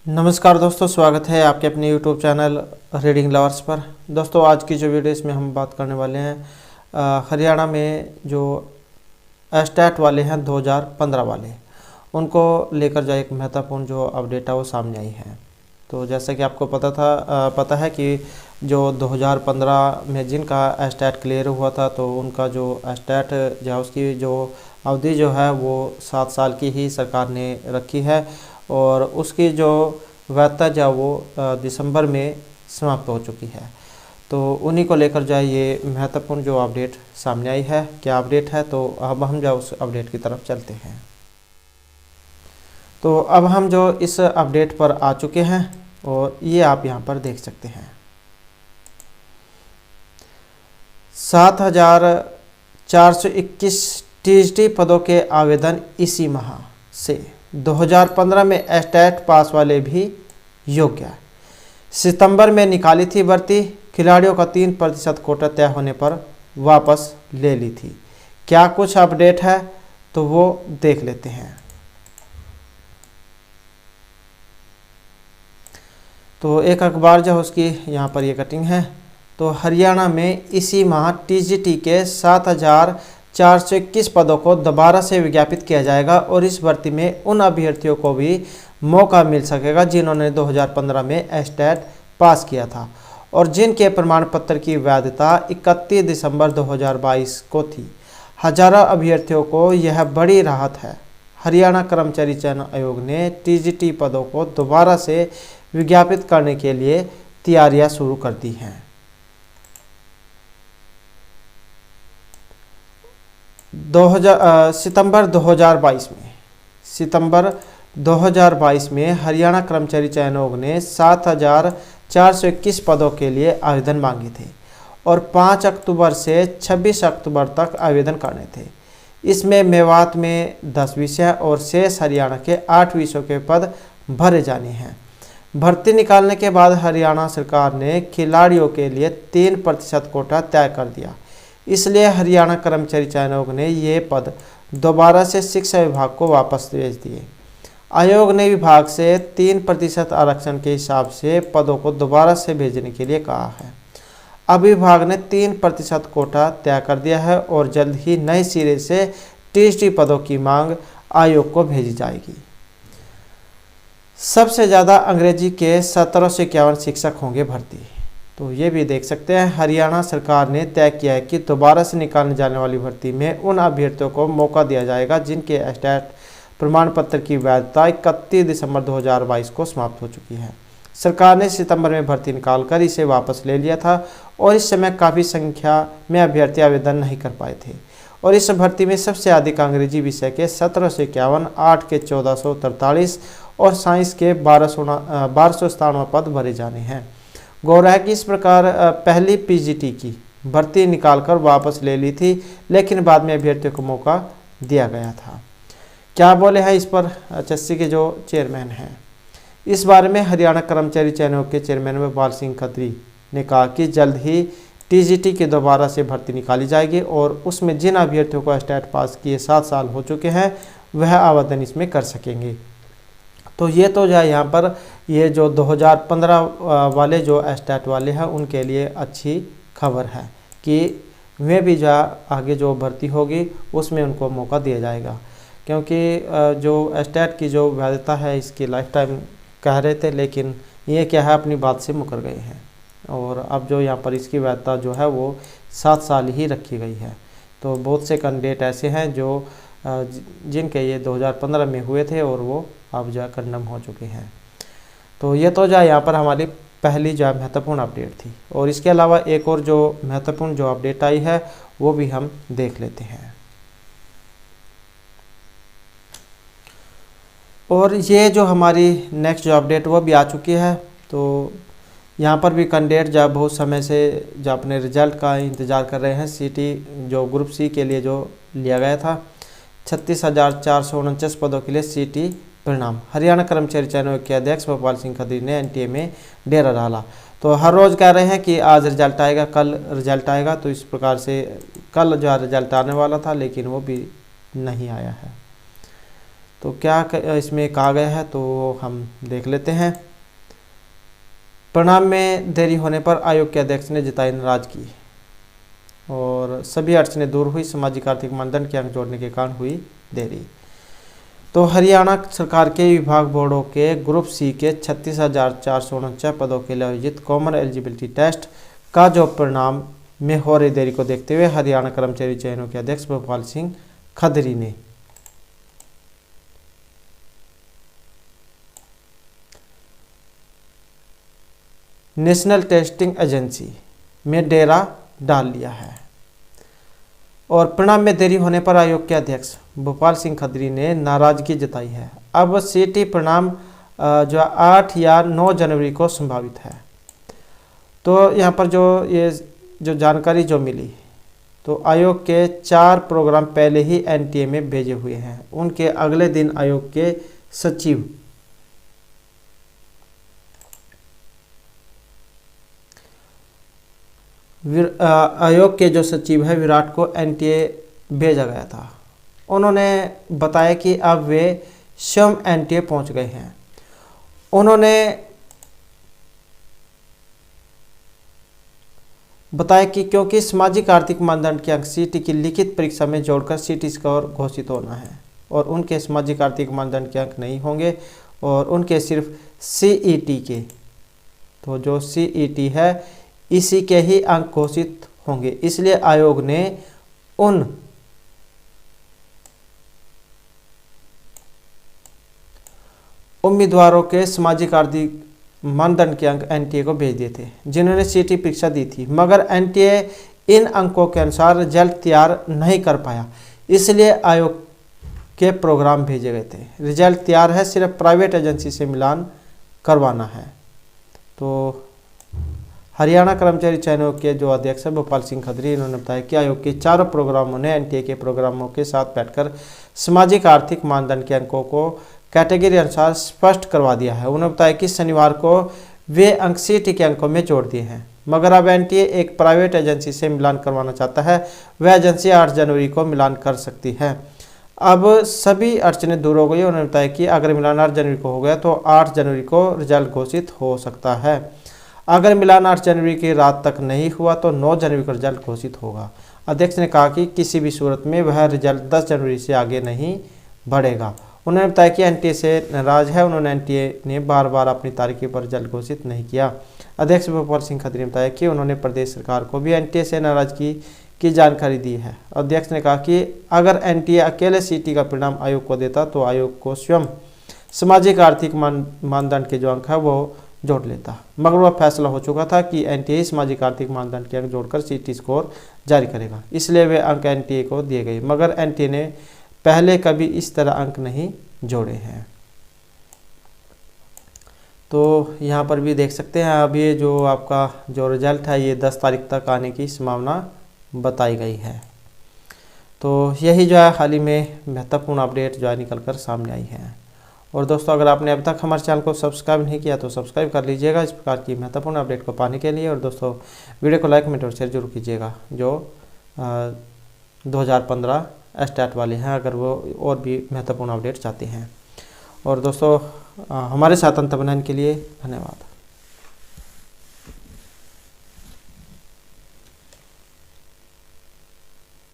नमस्कार दोस्तों, स्वागत है आपके अपने YouTube चैनल रीडिंग लवर्स पर। दोस्तों, आज की जो वीडियो इसमें हम बात करने वाले हैं हरियाणा में जो एस्टेट वाले हैं 2015 वाले, उनको लेकर जो एक महत्वपूर्ण जो अपडेट है वो सामने आई है। तो जैसा कि आपको पता है कि जो 2015 में जिनका एस्टेट क्लियर हुआ था, तो उनका जो एस्टेट जो है उसकी जो अवधि जो है वो 7 साल की ही सरकार ने रखी है और उसकी जो वैधता जो वो दिसंबर में समाप्त हो चुकी है। तो उन्हीं को लेकर जो है ये महत्वपूर्ण जो अपडेट सामने आई है। क्या अपडेट है, तो अब हम जो उस अपडेट की तरफ चलते हैं। तो अब हम जो इस अपडेट पर आ चुके हैं और ये आप यहाँ पर देख सकते हैं। 7,421 टीजीटी पदों के आवेदन इसी माह से 2015 में एस्टेट पास वाले भी योग्य है। सितंबर में निकाली थी भर्ती, खिलाड़ियों का 3% कोटा तय होने पर वापस ले ली थी। क्या कुछ अपडेट है तो वो देख लेते हैं। तो एक अखबार जो है उसकी यहाँ पर ये कटिंग है। तो हरियाणा में इसी माह टीजीटी के 7,421 पदों को दोबारा से विज्ञापित किया जाएगा और इस भर्ती में उन अभ्यर्थियों को भी मौका मिल सकेगा जिन्होंने 2015 में एस्टेट पास किया था और जिनके प्रमाण पत्र की वैधता 31 दिसंबर 2022 को थी। हजारों अभ्यर्थियों को यह बड़ी राहत है। हरियाणा कर्मचारी चयन आयोग ने टीजीटी पदों को दोबारा से विज्ञापित करने के लिए तैयारियां शुरू कर दी हैं। सितंबर 2022 में हरियाणा कर्मचारी चयन आयोग ने 7,421 पदों के लिए आवेदन मांगे थे और 5 अक्टूबर से 26 अक्टूबर तक आवेदन करने थे। इसमें मेवात में 10 विषय और शेष हरियाणा के 8 विषयों के पद भरे जाने हैं। भर्ती निकालने के बाद हरियाणा सरकार ने खिलाड़ियों के लिए 3% कोटा तय कर दिया। इसलिए हरियाणा कर्मचारी चयन आयोग ने ये पद दोबारा से शिक्षा विभाग को वापस भेज दिए। आयोग ने विभाग से 3% आरक्षण के हिसाब से पदों को दोबारा से भेजने के लिए कहा है। अब विभाग ने 3% कोटा तय कर दिया है और जल्द ही नए सिरे से टीजीटी पदों की मांग आयोग को भेजी जाएगी। सबसे ज़्यादा अंग्रेजी के 1751 शिक्षक होंगे भर्ती। तो ये भी देख सकते हैं, हरियाणा सरकार ने तय किया है कि दोबारा से निकालने जाने वाली भर्ती में उन अभ्यर्थियों को मौका दिया जाएगा जिनके एस्टेट प्रमाण पत्र की वैधता 31 दिसंबर 2022 को समाप्त हो चुकी है। सरकार ने सितंबर में भर्ती निकालकर इसे वापस ले लिया था और इस समय काफ़ी संख्या में अभ्यर्थी आवेदन नहीं कर पाए थे और इस भर्ती में सबसे अधिक अंग्रेजी विषय के 1751, 8 के 1443 और साइंस के 1297 पद भरे जाने हैं। गौर है कि इस प्रकार पहली पीजीटी की भर्ती निकालकर वापस ले ली थी, लेकिन बाद में अभ्यर्थियों को मौका दिया गया था। क्या बोले हैं इस पर एचएससी के जो चेयरमैन हैं। इस बारे में हरियाणा कर्मचारी चयन आयोग के चेयरमैन भोपाल सिंह खत्री ने कहा कि जल्द ही टीजीटी की दोबारा से भर्ती निकाली जाएगी और उसमें जिन अभ्यर्थियों को एस्टेट पास किए 7 साल हो चुके हैं वह आवेदन इसमें कर सकेंगे। तो ये तो जो है यहाँ पर ये जो 2015 वाले जो एस्टेट वाले हैं उनके लिए अच्छी खबर है कि वे भी जो आगे जो भर्ती होगी उसमें उनको मौका दिया जाएगा, क्योंकि जो एस्टेट की जो वैधता है इसकी लाइफ टाइम कह रहे थे, लेकिन ये क्या है अपनी बात से मुकर गए हैं और अब जो यहाँ पर इसकी वैधता जो है वो 7 साल ही रखी गई है। तो बहुत से कैंडिडेट ऐसे हैं जो जिनके ये 2015 में हुए थे और वो अब जो कंडम हो चुके हैं। तो ये तो जो यहाँ पर हमारी पहली जो महत्वपूर्ण अपडेट थी और इसके अलावा एक और जो महत्वपूर्ण जो अपडेट आई है वो भी हम देख लेते हैं। और ये जो हमारी नेक्स्ट जो अपडेट वो भी आ चुकी है। तो यहाँ पर भी कैंडिडेट जो बहुत समय से जो अपने रिजल्ट का इंतज़ार कर रहे हैं। सीटी जो ग्रुप सी के लिए जो लिया गया था 36,449 पदों के लिए सीटी परिणाम। हरियाणा कर्मचारी चयन आयोग के अध्यक्ष भोपाल सिंह खत्री ने एनटीए में डेरा डाला। तो हर रोज़ कह रहे हैं कि आज रिजल्ट आएगा, कल रिजल्ट आएगा। तो इस प्रकार से कल जो रिजल्ट आने वाला था लेकिन वो भी नहीं आया है। तो क्या इसमें कहा गया है तो हम देख लेते हैं। परिणाम में देरी होने पर आयोग के अध्यक्ष ने जताई नाराजगी और सभी अड़चनें दूर हुई, सामाजिक आर्थिक मानदंड के अंक जोड़ने के कारण हुई देरी। तो हरियाणा सरकार के विभाग बोर्डों के ग्रुप सी के 36,449 पदों के लिए आयोजित कॉमन एलिजिबिलिटी टेस्ट का जो परिणाम में हो रही देरी को देखते हुए हरियाणा कर्मचारी चयनों के अध्यक्ष भोपाल सिंह खदरी ने नेशनल टेस्टिंग एजेंसी में डेरा डाल लिया है और परिणाम में देरी होने पर आयोग के अध्यक्ष भोपाल सिंह खदरी ने नाराजगी जताई है। अब सीटी परिणाम जो 8 या 9 जनवरी को संभावित है। तो यहाँ पर जो जानकारी जो मिली तो आयोग के 4 प्रोग्राम पहले ही एनटीए में भेजे हुए हैं। उनके अगले दिन आयोग के सचिव आयोग के जो सचिव है विराट को एनटीए भेजा गया था। उन्होंने बताया कि अब वे स्वयं एनटीए पहुंच गए हैं। उन्होंने बताया कि क्योंकि सामाजिक आर्थिक मानदंड के अंक सीटी की लिखित परीक्षा में जोड़कर सीटी स्कोर घोषित होना है और उनके सामाजिक आर्थिक मानदंड के अंक नहीं होंगे और उनके सिर्फ सीईटी के, तो जो सीईटी है इसी के ही अंक घोषित होंगे। इसलिए आयोग ने उन उम्मीदवारों के सामाजिक आर्थिक मानदंड के अंक एनटीए को भेज दिए थे जिन्होंने सीटी परीक्षा दी थी, मगर एनटीए इन अंकों के अनुसार रिजल्ट तैयार नहीं कर पाया। इसलिए आयोग के प्रोग्राम भेजे गए थे। रिजल्ट तैयार है, सिर्फ प्राइवेट एजेंसी से मिलान करवाना है। तो हरियाणा कर्मचारी चयनों के जो अध्यक्ष है भोपाल सिंह खदरी, इन्होंने बताया कि आयोग के चारों प्रोग्रामों ने एनटीए के प्रोग्रामों के साथ बैठकर सामाजिक आर्थिक मानदंड के अंकों को कैटेगरी अनुसार स्पष्ट करवा दिया है। उन्होंने बताया कि शनिवार को वे अंक सीटी के अंकों में जोड़ दिए हैं, मगर अब एनटीए एक प्राइवेट एजेंसी से मिलान करवाना चाहता है। वह एजेंसी 8 जनवरी को मिलान कर सकती है। अब सभी अड़चनें दूर हो गई। उन्होंने बताया कि अगर मिलान 8 जनवरी को हो गया तो 8 जनवरी को रिजल्ट घोषित हो सकता है। अगर मिलान 8 जनवरी की रात तक नहीं हुआ तो 9 जनवरी को रिजल्ट घोषित होगा। अध्यक्ष ने कहा कि किसी भी सूरत में वह रिजल्ट 10 जनवरी से आगे नहीं बढ़ेगा। उन्होंने बताया कि एनटीए से नाराज है। उन्होंने एनटीए ने बार बार अपनी तारीखों पर रिजल्ट घोषित नहीं किया। अध्यक्ष भोपाल सिंह खदरी ने बताया कि उन्होंने प्रदेश सरकार को भी एनटीए से नाराजगी की जानकारी दी है। अध्यक्ष ने कहा कि अगर एनटीए अकेले सीटी का परिणाम आयोग को देता तो आयोग को स्वयं सामाजिक आर्थिक मानदंड के जो अंक है वो जोड़ लेता, मगर वह फैसला हो चुका था कि एनटीए सामाजिक आर्थिक मानदंड के अंक जोड़कर सीटी स्कोर जारी करेगा। इसलिए वे अंक एनटीए को दिए गए, मगर एनटीए ने पहले कभी इस तरह अंक नहीं जोड़े हैं। तो यहाँ पर भी देख सकते हैं अब ये जो आपका जो रिजल्ट है ये 10 तारीख तक आने की संभावना बताई गई है। तो यही जो है हाल ही में महत्वपूर्ण अपडेट जो है निकल कर सामने आई है। और दोस्तों अगर आपने अब तक हमारे चैनल को सब्सक्राइब नहीं किया तो सब्सक्राइब कर लीजिएगा इस प्रकार की महत्वपूर्ण अपडेट को पाने के लिए। और दोस्तों वीडियो को लाइक कमेंट और शेयर जरूर कीजिएगा जो 2015 स्टार्ट वाले हैं, अगर वो और भी महत्वपूर्ण अपडेट चाहते हैं। और दोस्तों हमारे साथ अंत बनाने के लिए धन्यवाद।